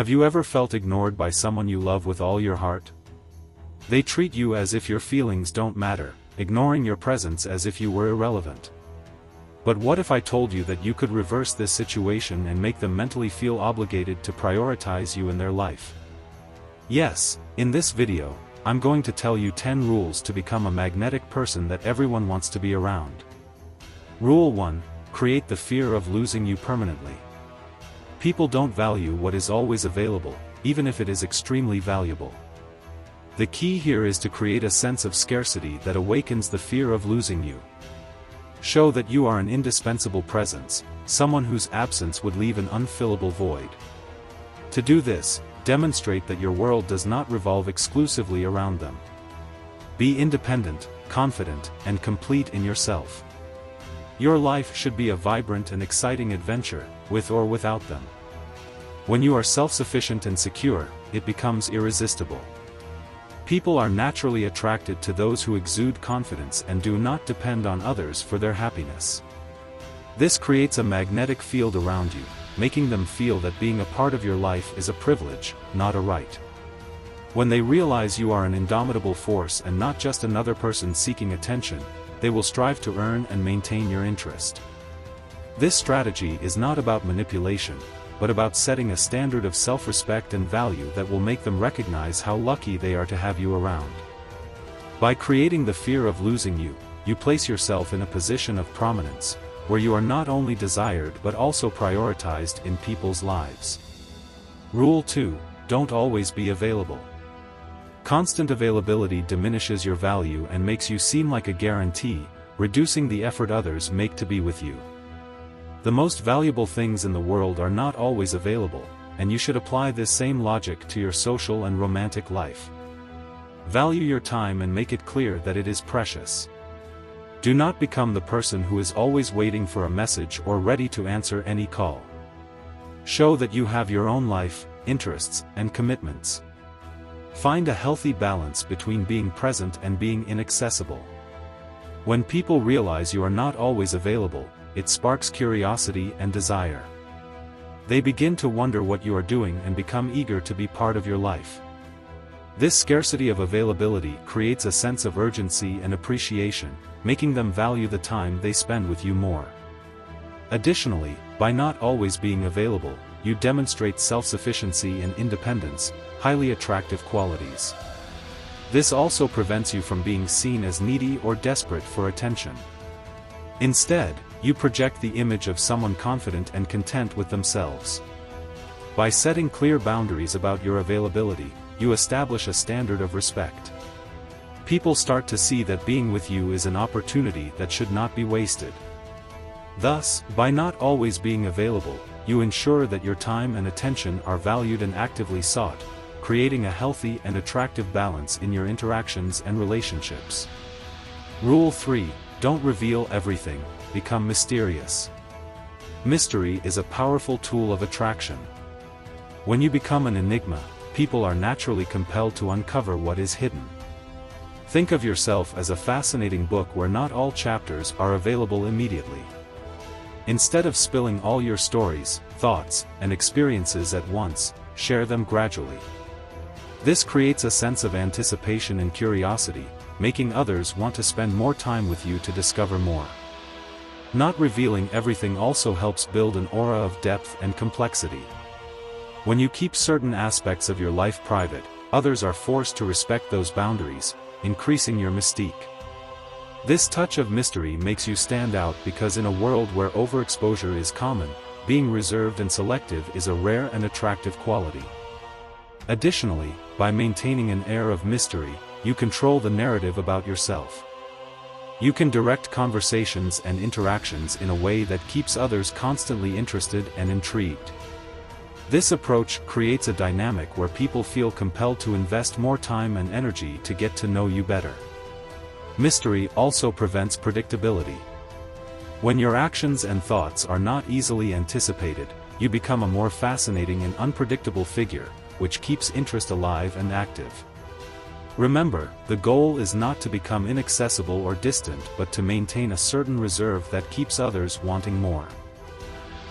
Have you ever felt ignored by someone you love with all your heart? They treat you as if your feelings don't matter, ignoring your presence as if you were irrelevant. But what if I told you that you could reverse this situation and make them mentally feel obligated to prioritize you in their life? Yes, in this video, I'm going to tell you 10 rules to become a magnetic person that everyone wants to be around. Rule 1. Create the fear of losing you permanently. People don't value what is always available, even if it is extremely valuable. The key here is to create a sense of scarcity that awakens the fear of losing you. Show that you are an indispensable presence, someone whose absence would leave an unfillable void. To do this, demonstrate that your world does not revolve exclusively around them. Be independent, confident, and complete in yourself. Your life should be a vibrant and exciting adventure, with or without them. When you are self-sufficient and secure, it becomes irresistible. People are naturally attracted to those who exude confidence and do not depend on others for their happiness. This creates a magnetic field around you, making them feel that being a part of your life is a privilege, not a right. When they realize you are an indomitable force and not just another person seeking attention, they will strive to earn and maintain your interest. This strategy is not about manipulation, but about setting a standard of self-respect and value that will make them recognize how lucky they are to have you around. By creating the fear of losing you, you place yourself in a position of prominence, where you are not only desired but also prioritized in people's lives. Rule 2. Don't always be available. Constant availability diminishes your value and makes you seem like a guarantee, reducing the effort others make to be with you. The most valuable things in the world are not always available, and you should apply this same logic to your social and romantic life. Value your time and make it clear that it is precious. Do not become the person who is always waiting for a message or ready to answer any call. Show that you have your own life, interests, and commitments. Find a healthy balance between being present and being inaccessible. When people realize you are not always available, it sparks curiosity and desire. They begin to wonder what you are doing and become eager to be part of your life. This scarcity of availability creates a sense of urgency and appreciation, making them value the time they spend with you more. Additionally, by not always being available, you demonstrate self-sufficiency and independence, highly attractive qualities. This also prevents you from being seen as needy or desperate for attention. Instead, you project the image of someone confident and content with themselves. By setting clear boundaries about your availability, you establish a standard of respect. People start to see that being with you is an opportunity that should not be wasted. Thus, by not always being available, you ensure that your time and attention are valued and actively sought, creating a healthy and attractive balance in your interactions and relationships. Rule 3. Don't reveal everything, become mysterious. Mystery is a powerful tool of attraction. When you become an enigma, people are naturally compelled to uncover what is hidden. Think of yourself as a fascinating book where not all chapters are available immediately. Instead of spilling all your stories, thoughts, and experiences at once, share them gradually. This creates a sense of anticipation and curiosity, making others want to spend more time with you to discover more. Not revealing everything also helps build an aura of depth and complexity. When you keep certain aspects of your life private, others are forced to respect those boundaries, increasing your mystique. This touch of mystery makes you stand out because in a world where overexposure is common, being reserved and selective is a rare and attractive quality. Additionally, by maintaining an air of mystery, you control the narrative about yourself. You can direct conversations and interactions in a way that keeps others constantly interested and intrigued. This approach creates a dynamic where people feel compelled to invest more time and energy to get to know you better. Mystery also prevents predictability. When your actions and thoughts are not easily anticipated, you become a more fascinating and unpredictable figure, which keeps interest alive and active. Remember, the goal is not to become inaccessible or distant but to maintain a certain reserve that keeps others wanting more.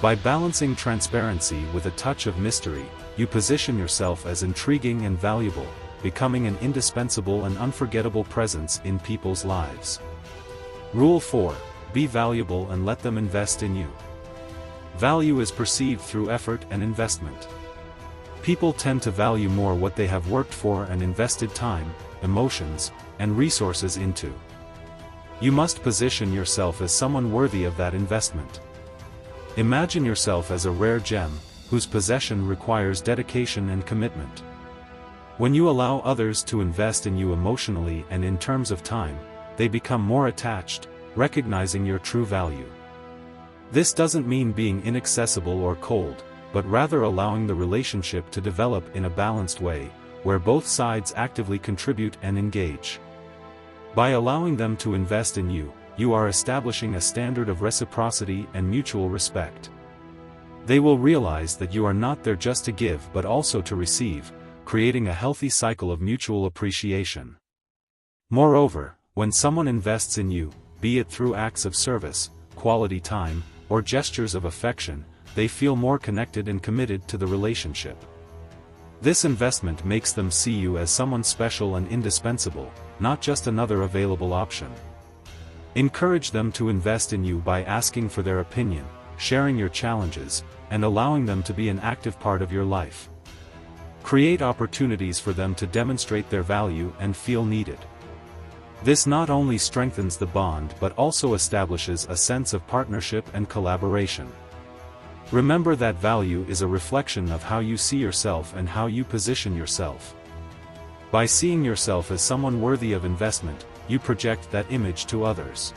By balancing transparency with a touch of mystery, you position yourself as intriguing and valuable, becoming an indispensable and unforgettable presence in people's lives. Rule 4. Be valuable and let them invest in you. Value is perceived through effort and investment. People tend to value more what they have worked for and invested time, emotions, and resources into. You must position yourself as someone worthy of that investment. Imagine yourself as a rare gem, whose possession requires dedication and commitment. When you allow others to invest in you emotionally and in terms of time, they become more attached, recognizing your true value. This doesn't mean being inaccessible or cold, but rather allowing the relationship to develop in a balanced way, where both sides actively contribute and engage. By allowing them to invest in you, you are establishing a standard of reciprocity and mutual respect. They will realize that you are not there just to give but also to receive, creating a healthy cycle of mutual appreciation. Moreover, when someone invests in you, be it through acts of service, quality time, or gestures of affection, they feel more connected and committed to the relationship. This investment makes them see you as someone special and indispensable, not just another available option. Encourage them to invest in you by asking for their opinion, sharing your challenges, and allowing them to be an active part of your life. Create opportunities for them to demonstrate their value and feel needed. This not only strengthens the bond but also establishes a sense of partnership and collaboration. Remember that value is a reflection of how you see yourself and how you position yourself. By seeing yourself as someone worthy of investment, you project that image to others.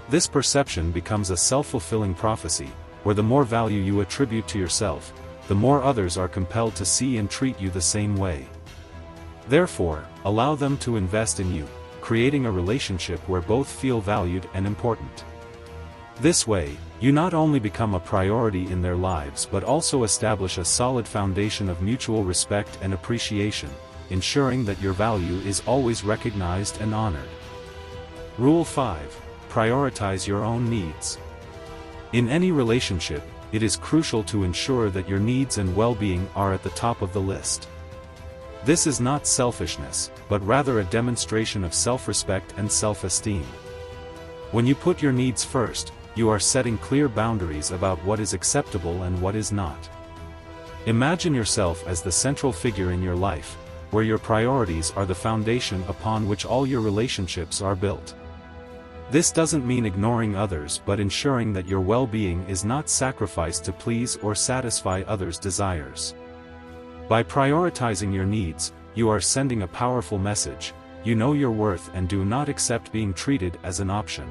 This perception becomes a self-fulfilling prophecy, where the more value you attribute to yourself, the more others are compelled to see and treat you the same way. Therefore, allow them to invest in you, creating a relationship where both feel valued and important. This way, you not only become a priority in their lives but also establish a solid foundation of mutual respect and appreciation, ensuring that your value is always recognized and honored. Rule 5. Prioritize your own needs. In any relationship, it is crucial to ensure that your needs and well-being are at the top of the list. This is not selfishness, but rather a demonstration of self-respect and self-esteem. When you put your needs first, you are setting clear boundaries about what is acceptable and what is not. Imagine yourself as the central figure in your life, where your priorities are the foundation upon which all your relationships are built. This doesn't mean ignoring others but ensuring that your well-being is not sacrificed to please or satisfy others' desires. By prioritizing your needs, you are sending a powerful message: you know your worth and do not accept being treated as an option.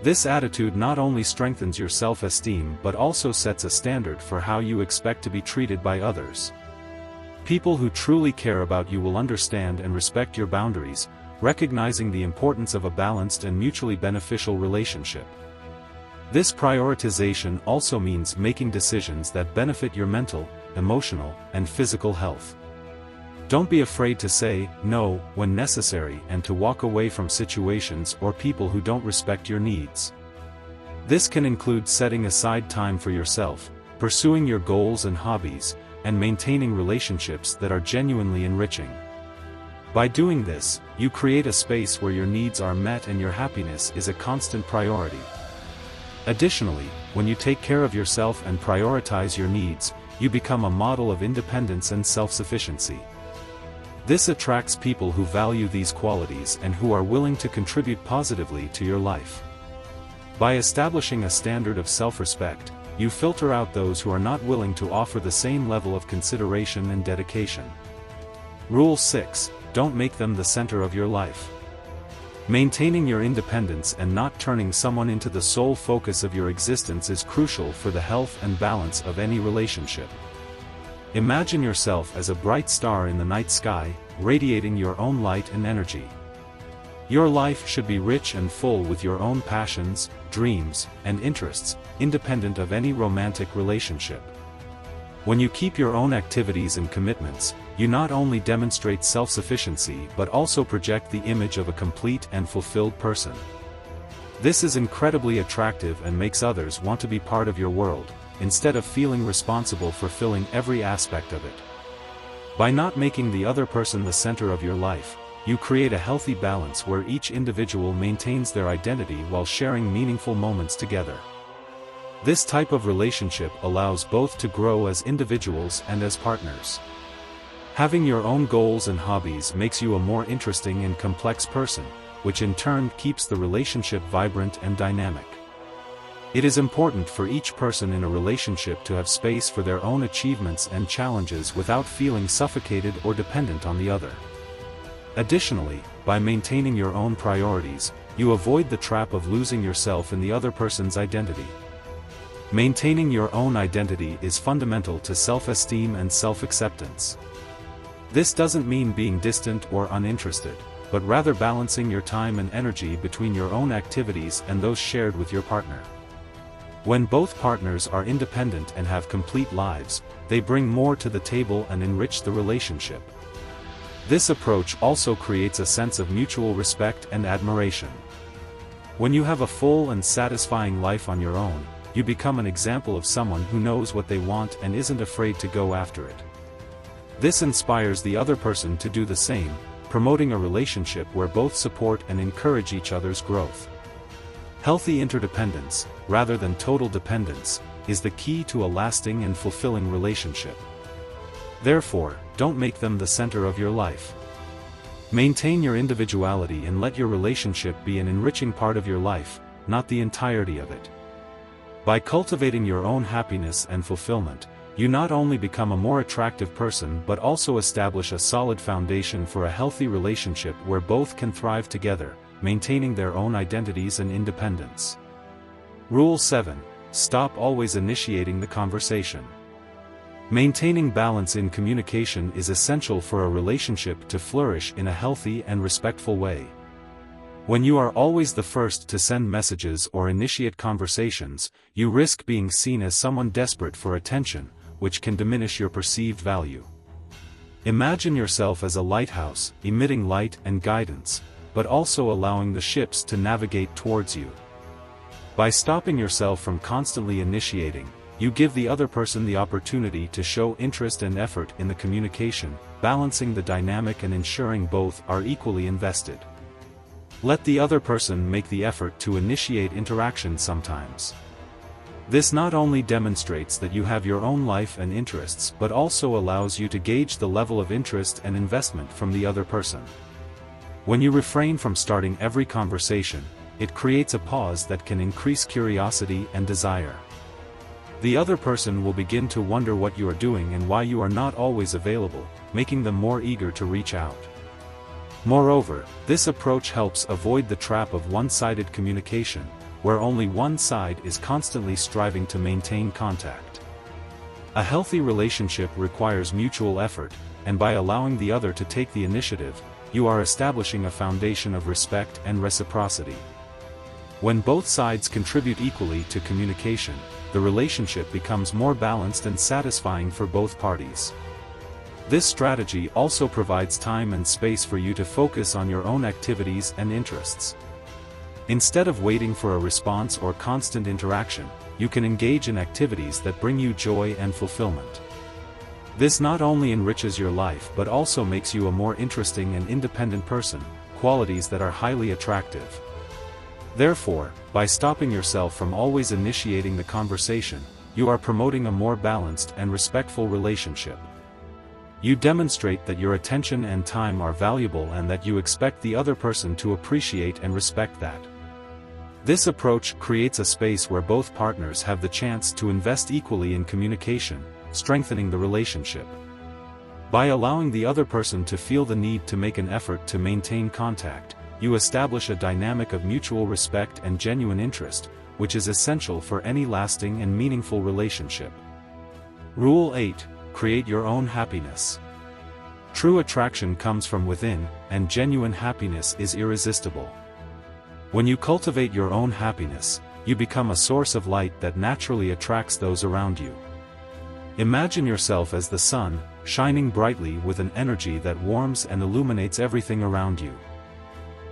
This attitude not only strengthens your self-esteem but also sets a standard for how you expect to be treated by others. People who truly care about you will understand and respect your boundaries, recognizing the importance of a balanced and mutually beneficial relationship. This prioritization also means making decisions that benefit your mental, emotional, and physical health. Don't be afraid to say no when necessary and to walk away from situations or people who don't respect your needs. This can include setting aside time for yourself, pursuing your goals and hobbies, and maintaining relationships that are genuinely enriching. By doing this, you create a space where your needs are met and your happiness is a constant priority. Additionally, when you take care of yourself and prioritize your needs, you become a model of independence and self-sufficiency. This attracts people who value these qualities and who are willing to contribute positively to your life. By establishing a standard of self-respect, you filter out those who are not willing to offer the same level of consideration and dedication. Rule 6. Don't make them the center of your life. Maintaining your independence and not turning someone into the sole focus of your existence is crucial for the health and balance of any relationship. Imagine yourself as a bright star in the night sky, radiating your own light and energy. Your life should be rich and full with your own passions, dreams, and interests, independent of any romantic relationship. When you keep your own activities and commitments, you not only demonstrate self-sufficiency but also project the image of a complete and fulfilled person. This is incredibly attractive and makes others want to be part of your world, instead of feeling responsible for filling every aspect of it. By not making the other person the center of your life, you create a healthy balance where each individual maintains their identity while sharing meaningful moments together. This type of relationship allows both to grow as individuals and as partners. Having your own goals and hobbies makes you a more interesting and complex person, which in turn keeps the relationship vibrant and dynamic. It is important for each person in a relationship to have space for their own achievements and challenges without feeling suffocated or dependent on the other. Additionally, by maintaining your own priorities, you avoid the trap of losing yourself in the other person's identity. Maintaining your own identity is fundamental to self-esteem and self-acceptance. This doesn't mean being distant or uninterested, but rather balancing your time and energy between your own activities and those shared with your partner. When both partners are independent and have complete lives, they bring more to the table and enrich the relationship. This approach also creates a sense of mutual respect and admiration. When you have a full and satisfying life on your own, you become an example of someone who knows what they want and isn't afraid to go after it. This inspires the other person to do the same, promoting a relationship where both support and encourage each other's growth. Healthy interdependence, rather than total dependence, is the key to a lasting and fulfilling relationship. Therefore, don't make them the center of your life. Maintain your individuality and let your relationship be an enriching part of your life, not the entirety of it. By cultivating your own happiness and fulfillment, you not only become a more attractive person but also establish a solid foundation for a healthy relationship where both can thrive together, maintaining their own identities and independence. Rule 7. Stop always initiating the conversation. Maintaining balance in communication is essential for a relationship to flourish in a healthy and respectful way. When you are always the first to send messages or initiate conversations, you risk being seen as someone desperate for attention, which can diminish your perceived value. Imagine yourself as a lighthouse, emitting light and guidance, but also allowing the ships to navigate towards you. By stopping yourself from constantly initiating, you give the other person the opportunity to show interest and effort in the communication, balancing the dynamic and ensuring both are equally invested. Let the other person make the effort to initiate interaction sometimes. This not only demonstrates that you have your own life and interests but also allows you to gauge the level of interest and investment from the other person. When you refrain from starting every conversation, it creates a pause that can increase curiosity and desire. The other person will begin to wonder what you are doing and why you are not always available, making them more eager to reach out. Moreover, this approach helps avoid the trap of one-sided communication, where only one side is constantly striving to maintain contact. A healthy relationship requires mutual effort, and by allowing the other to take the initiative, you are establishing a foundation of respect and reciprocity. When both sides contribute equally to communication, the relationship becomes more balanced and satisfying for both parties. This strategy also provides time and space for you to focus on your own activities and interests. Instead of waiting for a response or constant interaction, you can engage in activities that bring you joy and fulfillment. This not only enriches your life but also makes you a more interesting and independent person, qualities that are highly attractive. Therefore, by stopping yourself from always initiating the conversation, you are promoting a more balanced and respectful relationship. You demonstrate that your attention and time are valuable and that you expect the other person to appreciate and respect that. This approach creates a space where both partners have the chance to invest equally in communication, strengthening the relationship. By allowing the other person to feel the need to make an effort to maintain contact, you establish a dynamic of mutual respect and genuine interest, which is essential for any lasting and meaningful relationship. Rule 8. Create your own happiness. True attraction comes from within, and genuine happiness is irresistible. When you cultivate your own happiness, you become a source of light that naturally attracts those around you. Imagine yourself as the sun, shining brightly with an energy that warms and illuminates everything around you.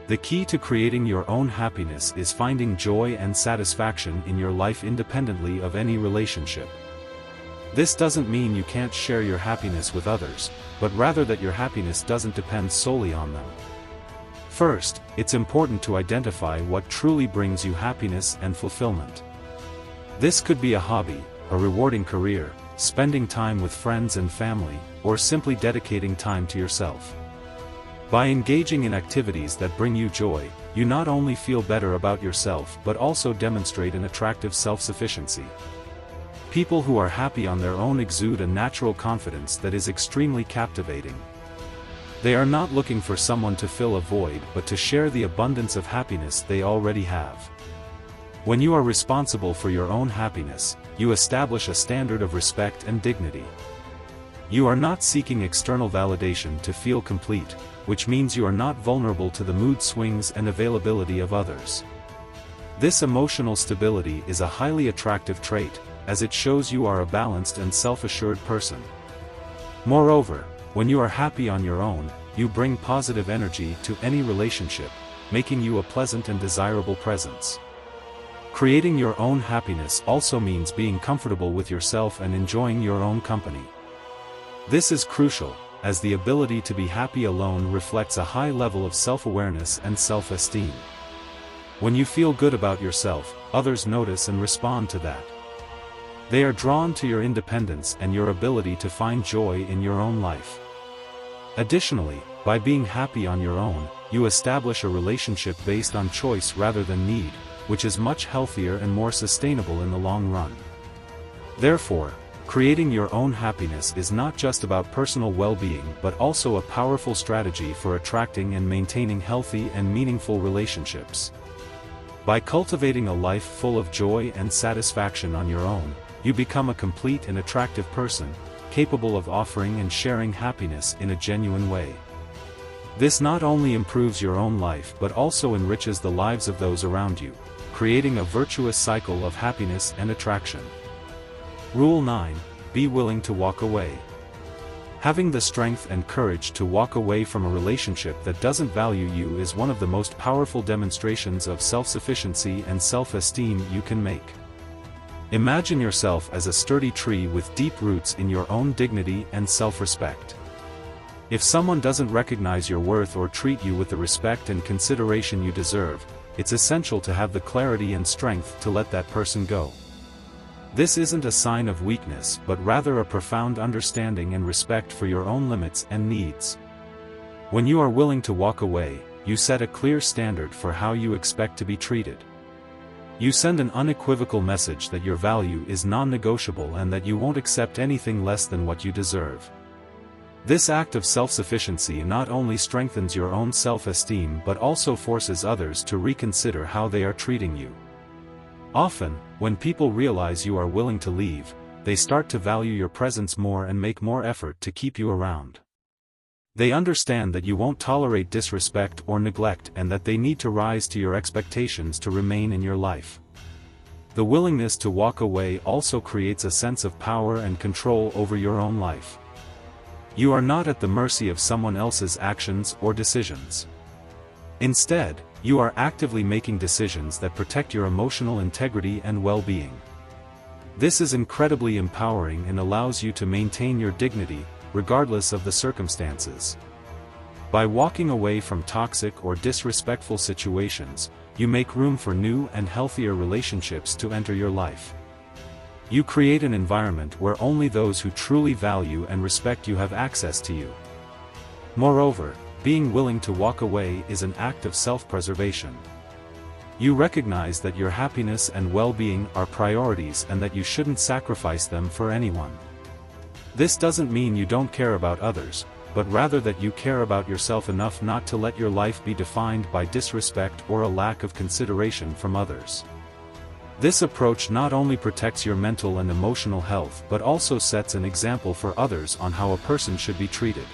The key to creating your own happiness is finding joy and satisfaction in your life independently of any relationship. This doesn't mean you can't share your happiness with others, but rather that your happiness doesn't depend solely on them. First, it's important to identify what truly brings you happiness and fulfillment. This could be a hobby, a rewarding career, spending time with friends and family, or simply dedicating time to yourself. By engaging in activities that bring you joy, you not only feel better about yourself but also demonstrate an attractive self-sufficiency. People who are happy on their own exude a natural confidence that is extremely captivating. They are not looking for someone to fill a void but to share the abundance of happiness they already have. When you are responsible for your own happiness, you establish a standard of respect and dignity. You are not seeking external validation to feel complete, which means you are not vulnerable to the mood swings and availability of others. This emotional stability is a highly attractive trait, as it shows you are a balanced and self-assured person. Moreover, when you are happy on your own, you bring positive energy to any relationship, making you a pleasant and desirable presence. Creating your own happiness also means being comfortable with yourself and enjoying your own company. This is crucial, as the ability to be happy alone reflects a high level of self-awareness and self-esteem. When you feel good about yourself, others notice and respond to that. They are drawn to your independence and your ability to find joy in your own life. Additionally, by being happy on your own, you establish a relationship based on choice rather than need, which is much healthier and more sustainable in the long run. Therefore, creating your own happiness is not just about personal well-being but also a powerful strategy for attracting and maintaining healthy and meaningful relationships. By cultivating a life full of joy and satisfaction on your own, you become a complete and attractive person, capable of offering and sharing happiness in a genuine way. This not only improves your own life but also enriches the lives of those around you, creating a virtuous cycle of happiness and attraction. Rule 9. Be willing to walk away. Having the strength and courage to walk away from a relationship that doesn't value you is one of the most powerful demonstrations of self-sufficiency and self-esteem you can make. Imagine yourself as a sturdy tree with deep roots in your own dignity and self-respect. If someone doesn't recognize your worth or treat you with the respect and consideration you deserve, it's essential to have the clarity and strength to let that person go. This isn't a sign of weakness but rather a profound understanding and respect for your own limits and needs. When you are willing to walk away, you set a clear standard for how you expect to be treated. You send an unequivocal message that your value is non-negotiable and that you won't accept anything less than what you deserve. This act of self-sufficiency not only strengthens your own self-esteem but also forces others to reconsider how they are treating you. Often, when people realize you are willing to leave, they start to value your presence more and make more effort to keep you around. They understand that you won't tolerate disrespect or neglect and that they need to rise to your expectations to remain in your life. The willingness to walk away also creates a sense of power and control over your own life. You are not at the mercy of someone else's actions or decisions. Instead, you are actively making decisions that protect your emotional integrity and well-being. This is incredibly empowering and allows you to maintain your dignity, regardless of the circumstances. By walking away from toxic or disrespectful situations, you make room for new and healthier relationships to enter your life. You create an environment where only those who truly value and respect you have access to you. Moreover, being willing to walk away is an act of self-preservation. You recognize that your happiness and well-being are priorities and that you shouldn't sacrifice them for anyone. This doesn't mean you don't care about others, but rather that you care about yourself enough not to let your life be defined by disrespect or a lack of consideration from others. This approach not only protects your mental and emotional health but also sets an example for others on how a person should be treated.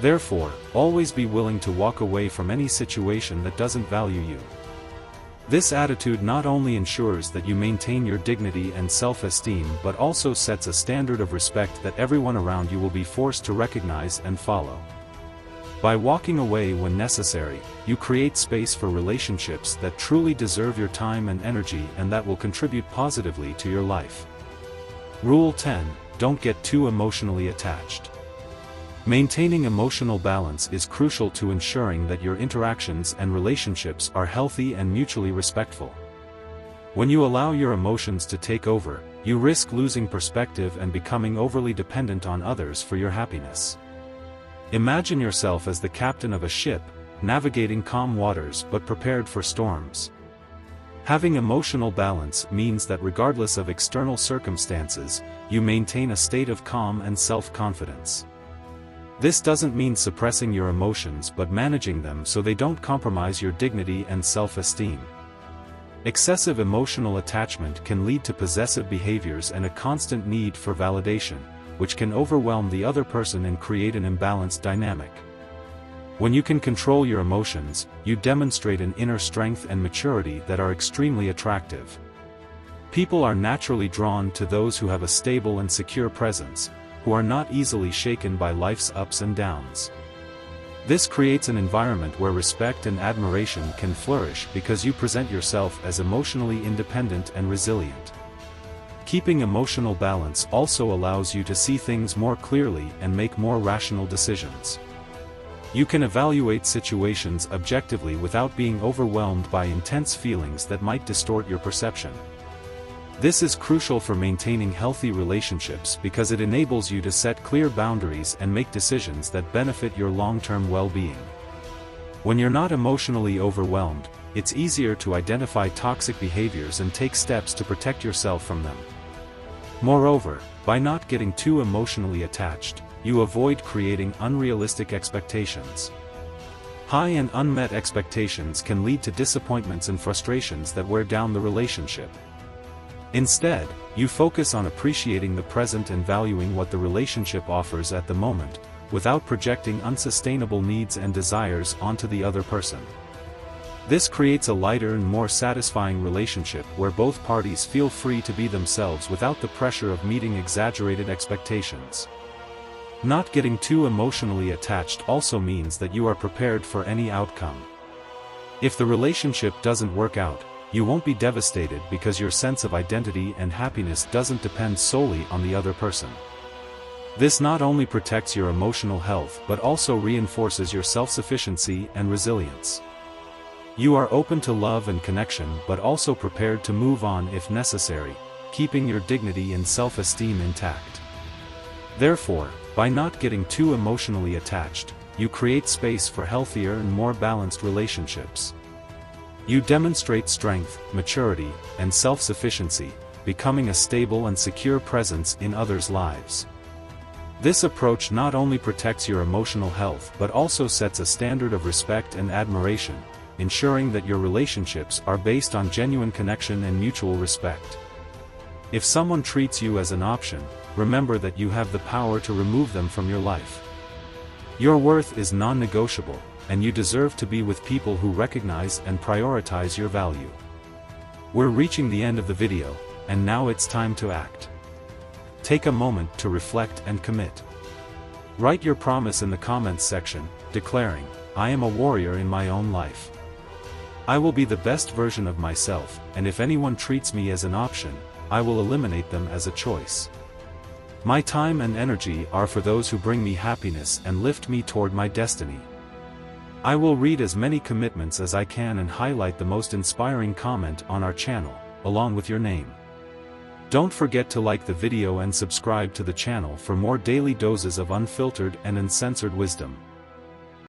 Therefore, always be willing to walk away from any situation that doesn't value you. This attitude not only ensures that you maintain your dignity and self-esteem but also sets a standard of respect that everyone around you will be forced to recognize and follow. By walking away when necessary, you create space for relationships that truly deserve your time and energy and that will contribute positively to your life. Rule 10. Don't get too emotionally attached. Maintaining emotional balance is crucial to ensuring that your interactions and relationships are healthy and mutually respectful. When you allow your emotions to take over, you risk losing perspective and becoming overly dependent on others for your happiness. Imagine yourself as the captain of a ship, navigating calm waters but prepared for storms. Having emotional balance means that regardless of external circumstances, you maintain a state of calm and self-confidence. This doesn't mean suppressing your emotions but managing them so they don't compromise your dignity and self-esteem. Excessive emotional attachment can lead to possessive behaviors and a constant need for validation, which can overwhelm the other person and create an imbalanced dynamic. When you can control your emotions, you demonstrate an inner strength and maturity that are extremely attractive. People are naturally drawn to those who have a stable and secure presence, who are not easily shaken by life's ups and downs. This creates an environment where respect and admiration can flourish because you present yourself as emotionally independent and resilient. Keeping emotional balance also allows you to see things more clearly and make more rational decisions. You can evaluate situations objectively without being overwhelmed by intense feelings that might distort your perception. This is crucial for maintaining healthy relationships because it enables you to set clear boundaries and make decisions that benefit your long-term well-being. When you're not emotionally overwhelmed, it's easier to identify toxic behaviors and take steps to protect yourself from them. Moreover, by not getting too emotionally attached, you avoid creating unrealistic expectations. High and unmet expectations can lead to disappointments and frustrations that wear down the relationship. Instead, you focus on appreciating the present and valuing what the relationship offers at the moment, without projecting unsustainable needs and desires onto the other person. This creates a lighter and more satisfying relationship where both parties feel free to be themselves without the pressure of meeting exaggerated expectations. Not getting too emotionally attached also means that you are prepared for any outcome. If the relationship doesn't work out, you won't be devastated because your sense of identity and happiness doesn't depend solely on the other person. This not only protects your emotional health but also reinforces your self-sufficiency and resilience. You are open to love and connection but also prepared to move on if necessary, keeping your dignity and self-esteem intact. Therefore, by not getting too emotionally attached, you create space for healthier and more balanced relationships. You demonstrate strength, maturity, and self-sufficiency, becoming a stable and secure presence in others' lives. This approach not only protects your emotional health but also sets a standard of respect and admiration, ensuring that your relationships are based on genuine connection and mutual respect. If someone treats you as an option, remember that you have the power to remove them from your life. Your worth is non-negotiable, and you deserve to be with people who recognize and prioritize your value. We're reaching the end of the video, and now it's time to act. Take a moment to reflect and commit. Write your promise in the comments section, declaring, "I am a warrior in my own life. I will be the best version of myself, and if anyone treats me as an option, I will eliminate them as a choice. My time and energy are for those who bring me happiness and lift me toward my destiny." I will read as many commitments as I can and highlight the most inspiring comment on our channel, along with your name. Don't forget to like the video and subscribe to the channel for more daily doses of unfiltered and uncensored wisdom.